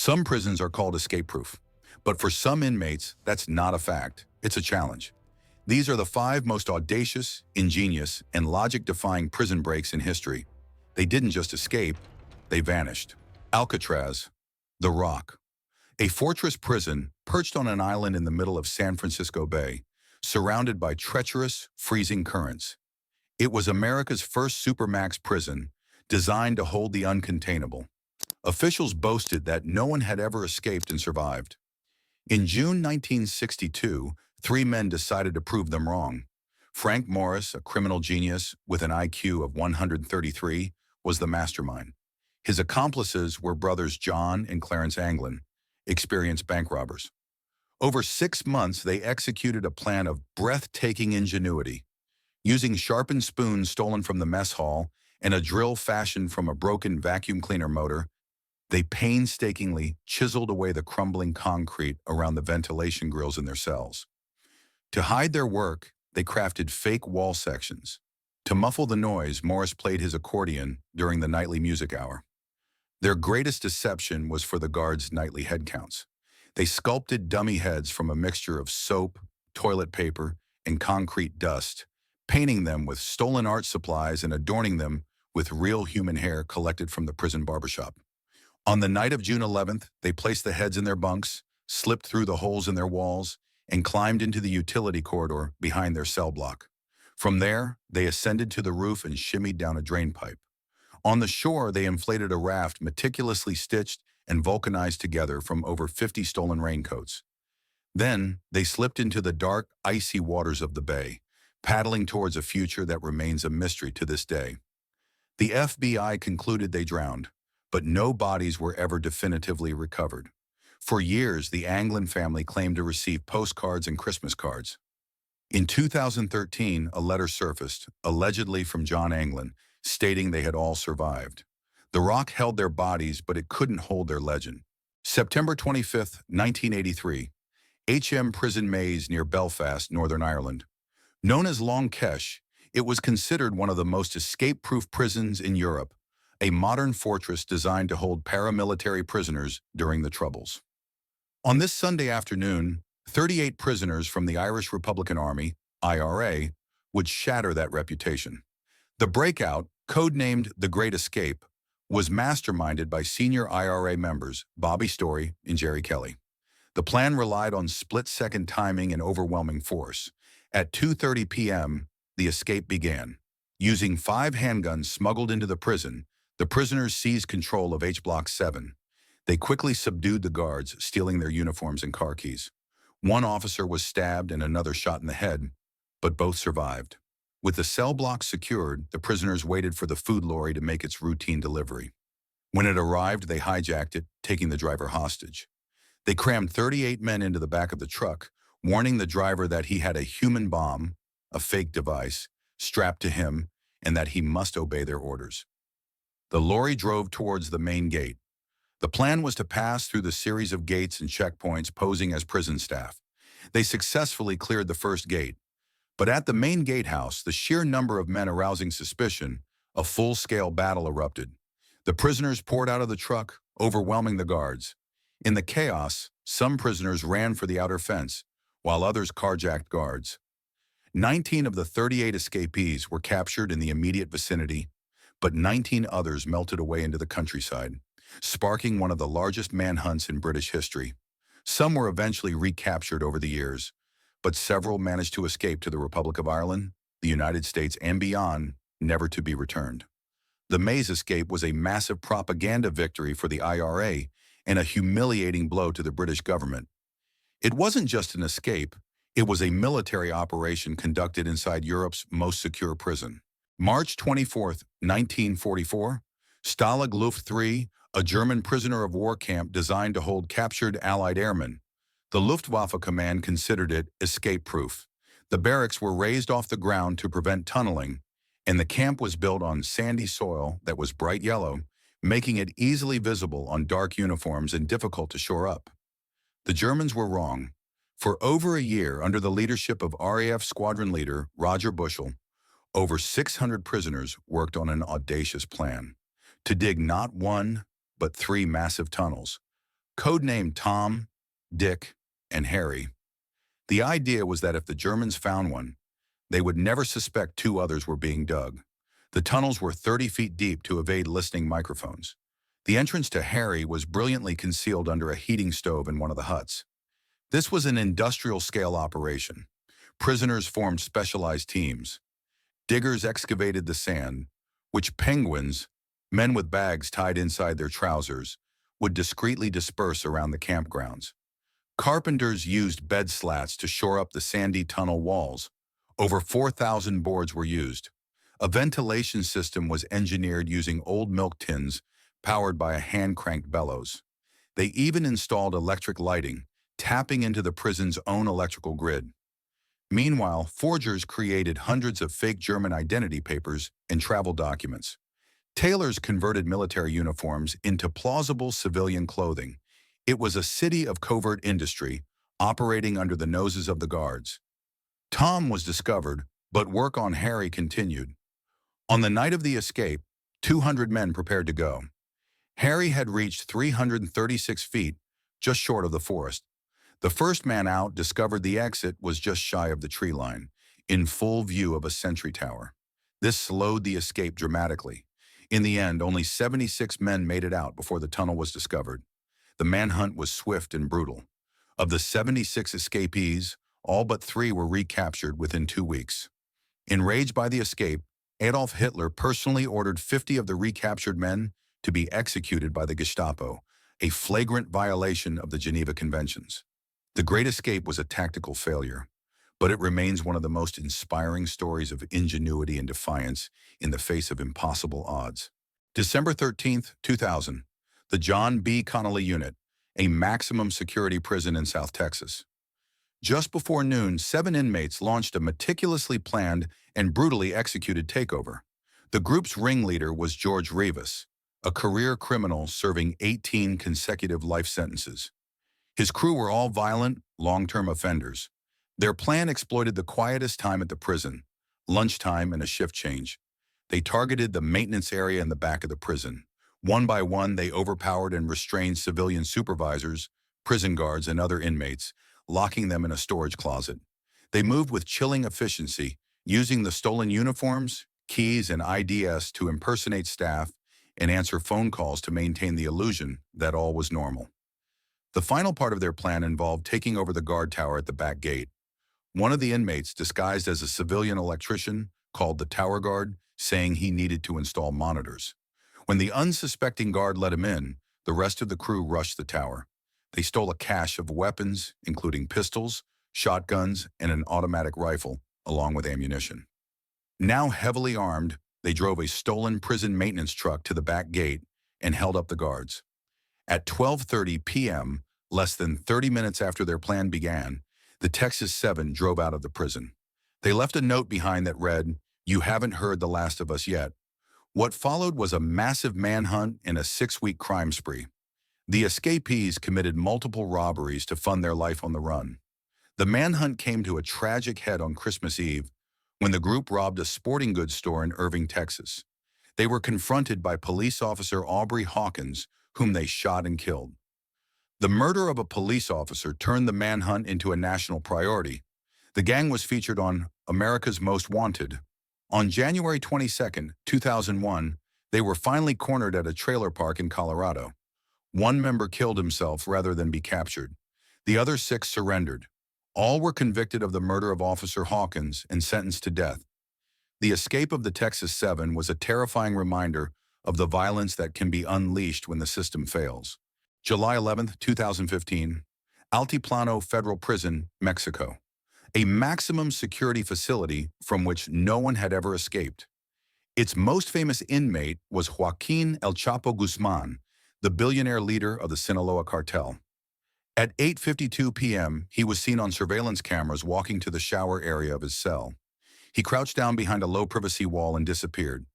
Some prisons are called escape-proof, but for some inmates, that's not a fact. It's a challenge. These are the 5 most audacious, ingenious, and logic-defying prison breaks in history. They didn't just escape, they vanished. Alcatraz, the Rock. A fortress prison perched on an island in the middle of San Francisco Bay, surrounded by treacherous, freezing currents. It was America's first supermax prison, designed to hold the uncontainable. Officials boasted that no one had ever escaped and survived. In June 1962, 3 men decided to prove them wrong. Frank Morris, a criminal genius with an IQ of 133, was the mastermind. His accomplices were brothers John and Clarence Anglin, experienced bank robbers. Over 6 months, they executed a plan of breathtaking ingenuity. Using sharpened spoons stolen from the mess hall and a drill fashioned from a broken vacuum cleaner motor, they painstakingly chiseled away the crumbling concrete around the ventilation grills in their cells. To hide their work, they crafted fake wall sections. To muffle the noise, Morris played his accordion during the nightly music hour. Their greatest deception was for the guards' nightly head counts. They sculpted dummy heads from a mixture of soap, toilet paper, and concrete dust, painting them with stolen art supplies and adorning them with real human hair collected from the prison barbershop. On the night of June 11th, they placed the heads in their bunks, slipped through the holes in their walls, and climbed into the utility corridor behind their cell block. From there, they ascended to the roof and shimmied down a drain pipe. On the shore, they inflated a raft meticulously stitched and vulcanized together from over 50 stolen raincoats. Then, they slipped into the dark, icy waters of the bay, paddling towards a future that remains a mystery to this day. The FBI concluded they drowned, but no bodies were ever definitively recovered. For years, the Anglin family claimed to receive postcards and Christmas cards. In 2013, a letter surfaced, allegedly from John Anglin, stating they had all survived. The Rock held their bodies, but it couldn't hold their legend. September 25, 1983, HM Prison Maze near Belfast, Northern Ireland. Known as Long Kesh, it was considered one of the most escape-proof prisons in Europe, a modern fortress designed to hold paramilitary prisoners during the Troubles. On this Sunday afternoon, 38 prisoners from the Irish Republican Army, IRA, would shatter that reputation. The Breakout, codenamed The Great Escape, was masterminded by senior IRA members Bobby Story and Jerry Kelly. The plan relied on split-second timing and overwhelming force. At 2:30 p.m., the escape began. Using 5 handguns smuggled into the prison, the prisoners seized control of H Block 7. They quickly subdued the guards, stealing their uniforms and car keys. One officer was stabbed and another shot in the head, but both survived. With the cell blocks secured, the prisoners waited for the food lorry to make its routine delivery. When it arrived, they hijacked it, taking the driver hostage. They crammed 38 men into the back of the truck, warning the driver that he had a human bomb, a fake device, strapped to him, and that he must obey their orders. The lorry drove towards the main gate. The plan was to pass through the series of gates and checkpoints posing as prison staff. They successfully cleared the first gate. But at the main gatehouse, the sheer number of men arousing suspicion, a full-scale battle erupted. The prisoners poured out of the truck, overwhelming the guards. In the chaos, some prisoners ran for the outer fence, while others carjacked guards. 19 of the 38 escapees were captured in the immediate vicinity, but 19 others melted away into the countryside, sparking one of the largest manhunts in British history. Some were eventually recaptured over the years, but several managed to escape to the Republic of Ireland, the United States, and beyond, never to be returned. The Maze escape was a massive propaganda victory for the IRA and a humiliating blow to the British government. It wasn't just an escape, it was a military operation conducted inside Europe's most secure prison. March 24, 1944, Stalag Luft III, a German prisoner of war camp designed to hold captured Allied airmen. The Luftwaffe command considered it escape-proof. The barracks were raised off the ground to prevent tunneling, and the camp was built on sandy soil that was bright yellow, making it easily visible on dark uniforms and difficult to shore up. The Germans were wrong. For over a year, under the leadership of RAF squadron leader Roger Bushell, over 600 prisoners worked on an audacious plan to dig not 1, but 3 massive tunnels, Codenamed Tom, Dick, and Harry. The idea was that if the Germans found one, they would never suspect two others were being dug. The tunnels were 30 feet deep to evade listening microphones. The entrance to Harry was brilliantly concealed under a heating stove in one of the huts. This was an industrial-scale operation. Prisoners formed specialized teams. Diggers excavated the sand, which penguins, men with bags tied inside their trousers, would discreetly disperse around the campgrounds. Carpenters used bed slats to shore up the sandy tunnel walls. Over 4,000 boards were used. A ventilation system was engineered using old milk tins powered by a hand-cranked bellows. They even installed electric lighting, tapping into the prison's own electrical grid. Meanwhile, forgers created hundreds of fake German identity papers and travel documents. Tailors converted military uniforms into plausible civilian clothing. It was a city of covert industry, operating under the noses of the guards. Tom was discovered, but work on Harry continued. On the night of the escape, 200 men prepared to go. Harry had reached 336 feet, just short of the forest. The first man out discovered the exit was just shy of the tree line, in full view of a sentry tower. This slowed the escape dramatically. In the end, only 76 men made it out before the tunnel was discovered. The manhunt was swift and brutal. Of the 76 escapees, all but 3 were recaptured within 2 weeks. Enraged by the escape, Adolf Hitler personally ordered 50 of the recaptured men to be executed by the Gestapo, a flagrant violation of the Geneva Conventions. The Great Escape was a tactical failure, but it remains one of the most inspiring stories of ingenuity and defiance in the face of impossible odds. December 13, 2000, the John B. Connolly Unit, a maximum security prison in South Texas. Just before noon, 7 inmates launched a meticulously planned and brutally executed takeover. The group's ringleader was George Rivas, a career criminal serving 18 consecutive life sentences. His crew were all violent, long-term offenders. Their plan exploited the quietest time at the prison, lunchtime and a shift change. They targeted the maintenance area in the back of the prison. One by one, they overpowered and restrained civilian supervisors, prison guards, and other inmates, locking them in a storage closet. They moved with chilling efficiency, using the stolen uniforms, keys, and IDs to impersonate staff and answer phone calls to maintain the illusion that all was normal. The final part of their plan involved taking over the guard tower at the back gate. One of the inmates, disguised as a civilian electrician, called the tower guard, saying he needed to install monitors. When the unsuspecting guard let him in, the rest of the crew rushed the tower. They stole a cache of weapons, including pistols, shotguns, and an automatic rifle, along with ammunition. Now heavily armed, they drove a stolen prison maintenance truck to the back gate and held up the guards. At 12:30 p.m., less than 30 minutes after their plan began, the Texas 7 drove out of the prison. They left a note behind that read, "You haven't heard the last of us yet." What followed was a massive manhunt and a 6-week crime spree. The escapees committed multiple robberies to fund their life on the run. The manhunt came to a tragic head on Christmas Eve when the group robbed a sporting goods store in Irving, Texas. They were confronted by police officer Aubrey Hawkins, whom they shot and killed. The murder of a police officer turned the manhunt into a national priority. The gang was featured on America's Most Wanted. On January 22, 2001, they were finally cornered at a trailer park in Colorado. One member killed himself rather than be captured. The other 6 surrendered. All were convicted of the murder of Officer Hawkins and sentenced to death. The escape of the Texas 7 was a terrifying reminder of the violence that can be unleashed when the system fails. July 11, 2015, Altiplano Federal Prison, Mexico. A maximum security facility from which no one had ever escaped. Its most famous inmate was Joaquin El Chapo Guzman, the billionaire leader of the Sinaloa cartel. At 8:52 p.m., he was seen on surveillance cameras walking to the shower area of his cell. He crouched down behind a low privacy wall and disappeared.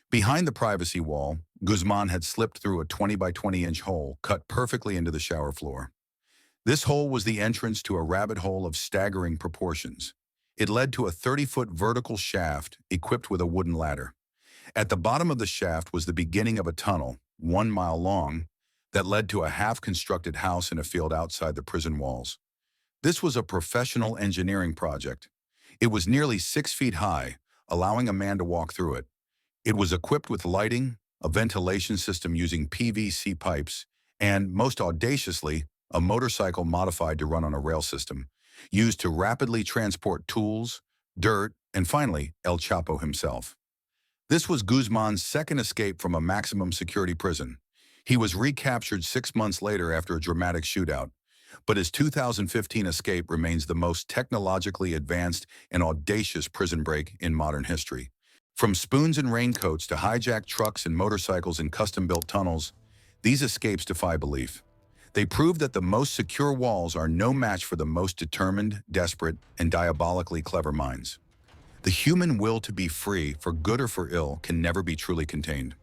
Behind the privacy wall, Guzman had slipped through a 20 by 20-inch hole cut perfectly into the shower floor. This hole was the entrance to a rabbit hole of staggering proportions. It led to a 30-foot vertical shaft equipped with a wooden ladder. At the bottom of the shaft was the beginning of a tunnel, 1 mile long, that led to a half-constructed house in a field outside the prison walls. This was a professional engineering project. It was nearly 6 feet high, allowing a man to walk through it. It was equipped with lighting, a ventilation system using PVC pipes, and, most audaciously, a motorcycle modified to run on a rail system, used to rapidly transport tools, dirt, and finally, El Chapo himself. This was Guzman's second escape from a maximum security prison. He was recaptured 6 months later after a dramatic shootout, but his 2015 escape remains the most technologically advanced and audacious prison break in modern history. From spoons and raincoats to hijacked trucks and motorcycles in custom-built tunnels, these escapes defy belief. They prove that the most secure walls are no match for the most determined, desperate, and diabolically clever minds. The human will to be free, for good or for ill, can never be truly contained.